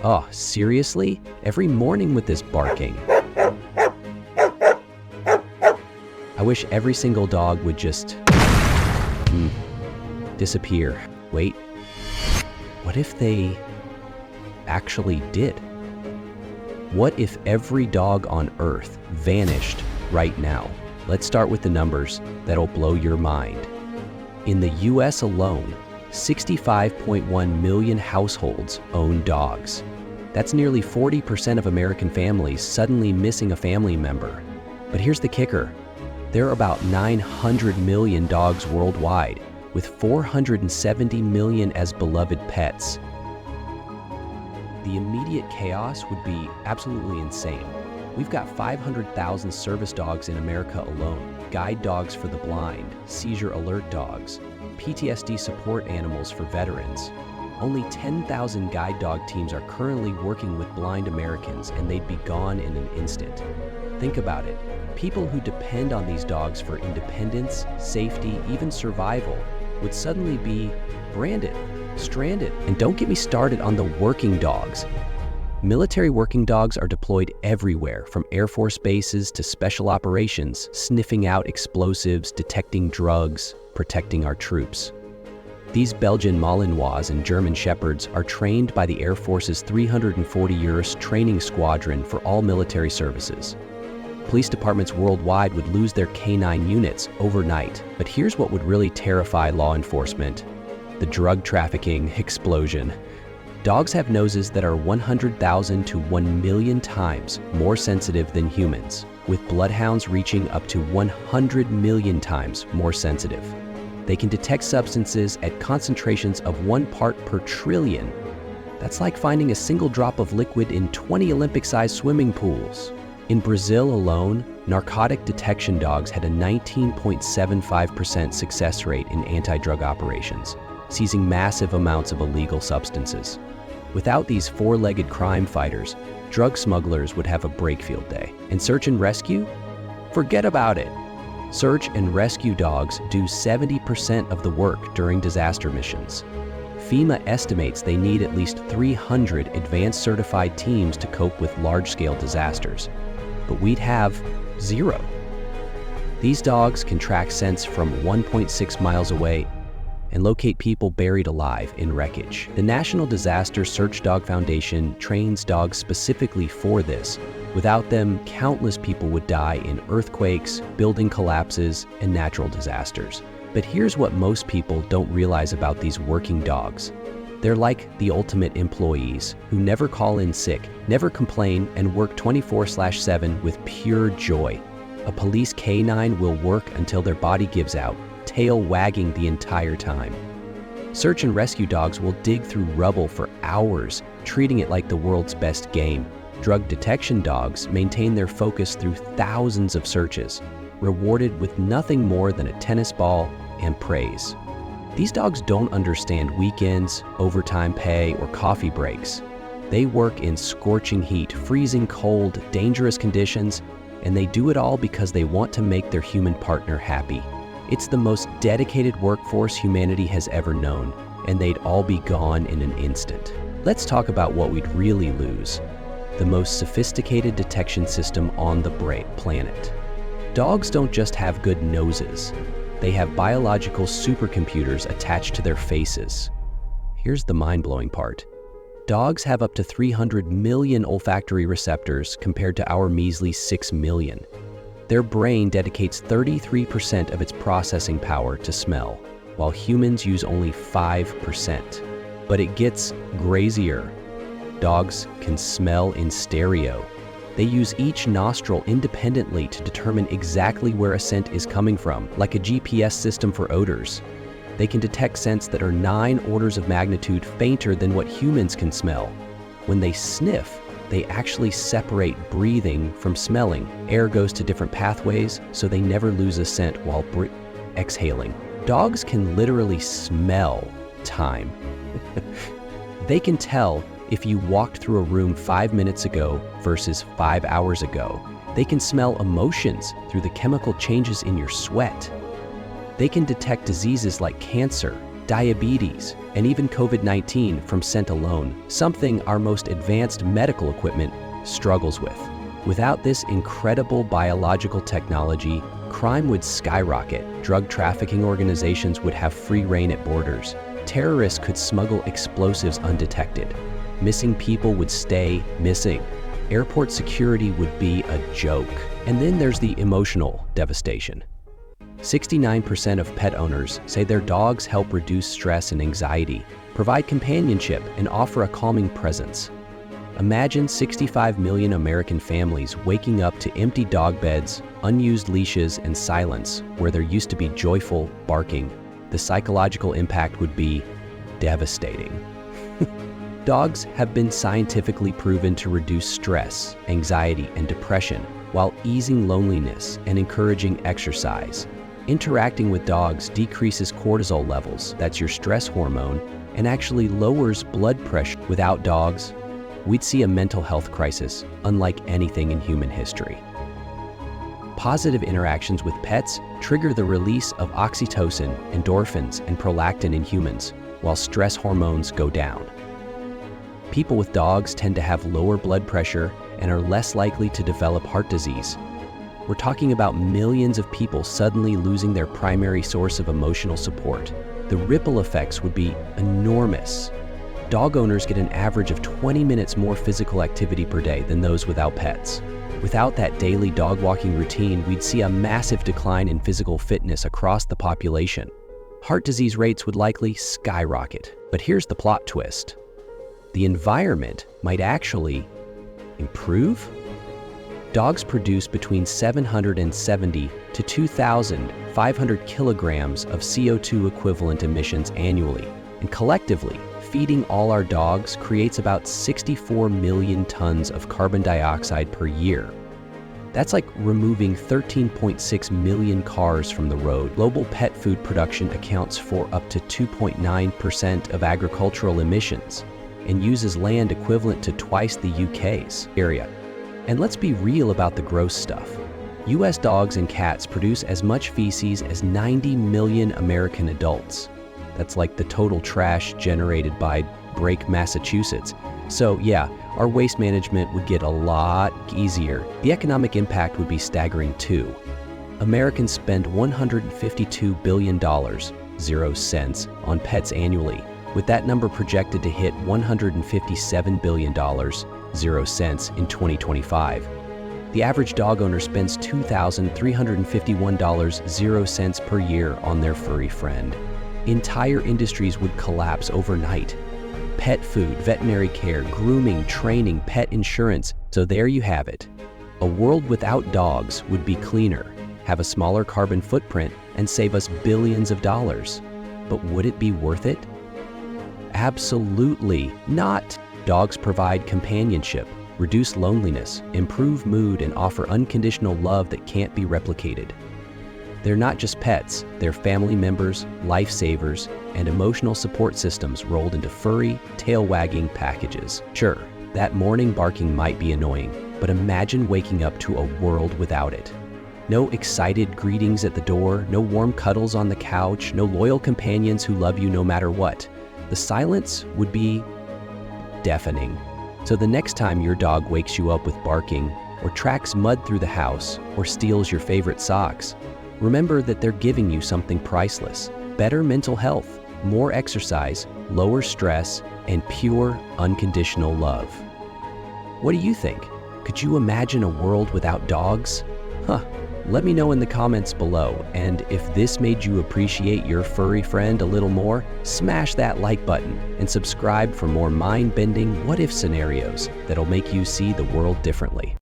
Oh, seriously? Every morning with this barking. I wish every single dog would just disappear. Wait, what if they actually did? What if every dog on Earth vanished right now? Let's start with the numbers that'll blow your mind. In the US alone, 65.1 million households own dogs. That's nearly 40% of American families suddenly missing a family member. But here's the kicker. There are about 900 million dogs worldwide, with 470 million as beloved pets. The immediate chaos would be absolutely insane. We've got 500,000 service dogs in America alone, guide dogs for the blind, seizure alert dogs, PTSD support animals for veterans. Only 10,000 guide dog teams are currently working with blind Americans, and they'd be gone in an instant. Think about it. People who depend on these dogs for independence, safety, even survival would suddenly be branded, stranded. And don't get me started on the working dogs. Military working dogs are deployed everywhere, from Air Force bases to special operations, sniffing out explosives, detecting drugs, protecting our troops. These Belgian Malinois and German Shepherds are trained by the Air Force's 340 training squadron for all military services. Police departments worldwide would lose their canine units overnight. But here's what would really terrify law enforcement: the drug trafficking explosion. Dogs have noses that are 100,000 to 1 million times more sensitive than humans, with bloodhounds reaching up to 100 million times more sensitive. They can detect substances at concentrations of 1 part per trillion. That's like finding a single drop of liquid in 20 Olympic-sized swimming pools. In Brazil alone, narcotic detection dogs had a 19.75% success rate in anti-drug operations, seizing massive amounts of illegal substances. Without these four-legged crime fighters, drug smugglers would have a break field day. And search and rescue? Forget about it. Search and rescue dogs do 70% of the work during disaster missions. FEMA estimates they need at least 300 advanced certified teams to cope with large-scale disasters. But we'd have 0. These dogs can track scents from 1.6 miles away and locate people buried alive in wreckage. The National Disaster Search Dog Foundation trains dogs specifically for this. Without them, countless people would die in earthquakes, building collapses, and natural disasters. But here's what most people don't realize about these working dogs. They're like the ultimate employees who never call in sick, never complain, and work 24/7 with pure joy. A police canine will work until their body gives out, tail wagging the entire time. Search and rescue dogs will dig through rubble for hours, treating it like the world's best game. Drug detection dogs maintain their focus through thousands of searches, rewarded with nothing more than a tennis ball and praise. These dogs don't understand weekends, overtime pay, or coffee breaks. They work in scorching heat, freezing cold, dangerous conditions, and they do it all because they want to make their human partner happy. It's the most dedicated workforce humanity has ever known, and they'd all be gone in an instant. Let's talk about what we'd really lose: the most sophisticated detection system on the planet. Dogs don't just have good noses. They have biological supercomputers attached to their faces. Here's the mind-blowing part. Dogs have up to 300 million olfactory receptors compared to our measly 6 million. Their brain dedicates 33% of its processing power to smell, while humans use only 5%. But it gets crazier. Dogs can smell in stereo. They use each nostril independently to determine exactly where a scent is coming from, like a GPS system for odors. They can detect scents that are 9 orders of magnitude fainter than what humans can smell. When they sniff, they actually separate breathing from smelling. Air goes to different pathways, so they never lose a scent while exhaling. Dogs can literally smell time. They can tell if you walked through a room 5 minutes ago versus 5 hours ago. They can smell emotions through the chemical changes in your sweat. They can detect diseases like cancer, diabetes, and even COVID-19 from scent alone, something our most advanced medical equipment struggles with. Without this incredible biological technology, crime would skyrocket, drug trafficking organizations would have free rein at borders, terrorists could smuggle explosives undetected, missing people would stay missing, airport security would be a joke. And then there's the emotional devastation. 69% of pet owners say their dogs help reduce stress and anxiety, provide companionship, and offer a calming presence. Imagine 65 million American families waking up to empty dog beds, unused leashes, and silence where there used to be joyful barking. The psychological impact would be devastating. Dogs have been scientifically proven to reduce stress, anxiety, and depression while easing loneliness and encouraging exercise. Interacting with dogs decreases cortisol levels, that's your stress hormone, and actually lowers blood pressure. Without dogs, we'd see a mental health crisis unlike anything in human history. Positive interactions with pets trigger the release of oxytocin, endorphins, and prolactin in humans, while stress hormones go down. People with dogs tend to have lower blood pressure and are less likely to develop heart disease. We're talking about millions of people suddenly losing their primary source of emotional support. The ripple effects would be enormous. Dog owners get an average of 20 minutes more physical activity per day than those without pets. Without that daily dog walking routine, we'd see a massive decline in physical fitness across the population. Heart disease rates would likely skyrocket. But here's the plot twist. The environment might actually improve? Dogs produce between 770 to 2,500 kilograms of CO2 equivalent emissions annually, and collectively, feeding all our dogs creates about 64 million tons of carbon dioxide per year. That's like removing 13.6 million cars from the road. Global pet food production accounts for up to 2.9% of agricultural emissions and uses land equivalent to twice the UK's area. And let's be real about the gross stuff. US dogs and cats produce as much feces as 90 million American adults. That's like the total trash generated by Brake, Massachusetts. So yeah, our waste management would get a lot easier. The economic impact would be staggering too. Americans spend $152 billion, 0 cents, on pets annually, with that number projected to hit $157 billion, 0 cents, in 2025. The average dog owner spends $2,351, 0 cents per year on their furry friend. Entire industries would collapse overnight. Pet food, veterinary care, grooming, training, pet insurance. So there you have it. A world without dogs would be cleaner, have a smaller carbon footprint, and save us billions of dollars. But would it be worth it? Absolutely not. Dogs provide companionship, reduce loneliness, improve mood, and offer unconditional love that can't be replicated. They're not just pets, they're family members, lifesavers, and emotional support systems rolled into furry, tail-wagging packages. Sure, that morning barking might be annoying, but imagine waking up to a world without it. No excited greetings at the door, no warm cuddles on the couch, no loyal companions who love you no matter what. The silence would be deafening. So the next time your dog wakes you up with barking, or tracks mud through the house, or steals your favorite socks, remember that they're giving you something priceless: better mental health, more exercise, lower stress, and pure, unconditional love. What do you think? Could you imagine a world without dogs? Let me know in the comments below, and if this made you appreciate your furry friend a little more, smash that like button and subscribe for more mind-bending what-if scenarios that'll make you see the world differently.